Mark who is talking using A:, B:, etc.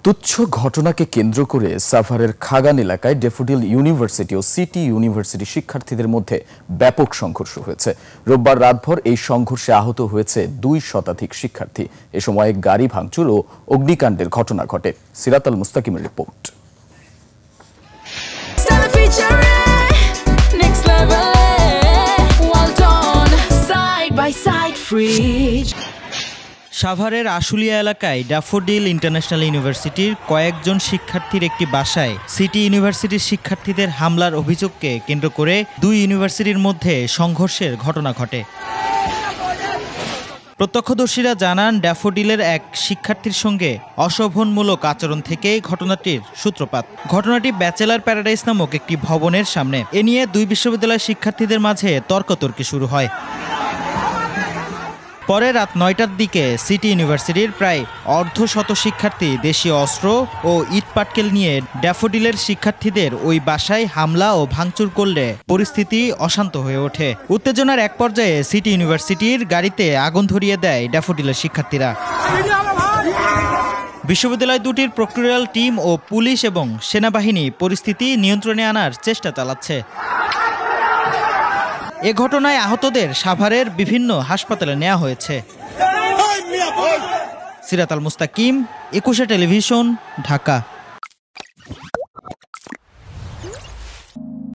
A: তুচ্ছ ঘটনাকে কেন্দ্র করে সাভারের খাগান এলাকায় ড্যাফোডিল ইউনিভার্সিটি ও সিটি ইউনিভার্সিটি শিক্ষার্থীদের মধ্যে ব্যাপক সংঘর্ষ হয়েছে। রোববার রাতভর এই সংঘর্ষে আহত হয়েছে 2 শতাধিক শিক্ষার্থী। এ সময় গাড়ি ভাঙচুর ও অগ্নিকাণ্ডের ঘটনা ঘটে। সিরাত আল মুস্তাকিমের রিপোর্ট।
B: সাভারের আশুলিয়া এলাকায় ড্যাফোডিল ইন্টারন্যাশনাল ইউনিভার্সিটির কয়েকজন শিক্ষার্থীর একটি বাসায় সিটি ইউনিভার্সিটির শিক্ষার্থীদের হামলার অভিযোগকে কেন্দ্র করে 2 ইউনিভার্সিটির মধ্যে সংঘর্ষের ঘটনা ঘটে। প্রত্যক্ষদর্শীরা জানান, ড্যাফোডিলের এক শিক্ষার্থীর সঙ্গে অশোভনমূলক আচরণ থেকে ঘটনাটির সূত্রপাত। ঘটনাটি ব্যাচেলার প্যারাডাইস নামক একটি ভবনের সামনে। এ নিয়ে 2 বিশ্ববিদ্যালয়ের শিক্ষার্থীদের মাঝে তর্কাতর্কি শুরু হয়। পরে রাত 9টার দিকে সিটি ইউনিভার্সিটির প্রায় অর্ধশত শিক্ষার্থী দেশীয় অস্ত্র ও ইট পাটকেল নিয়ে ড্যাফোডিলের শিক্ষার্থীদের ওই বাসায় হামলা ও ভাঙচুর করলে পরিস্থিতি অশান্ত হয়ে ওঠে। উত্তেজনার এক পর্যায়ে সিটি ইউনিভার্সিটির গাড়িতে আগুন ধরিয়ে দেয় ড্যাফোডিলের শিক্ষার্থীরা। বিশ্ববিদ্যালয় দুটির প্রক্টোরিয়াল টিম ও পুলিশ এবং সেনাবাহিনী পরিস্থিতি নিয়ন্ত্রণে আনার চেষ্টা চালাচ্ছে। এ ঘটনায় আহতদের সাভারের বিভিন্ন হাসপাতালে নেওয়া হয়েছে। সিরাত আল মুস্তাকিম, 21 টেলিভিশন, ঢাকা।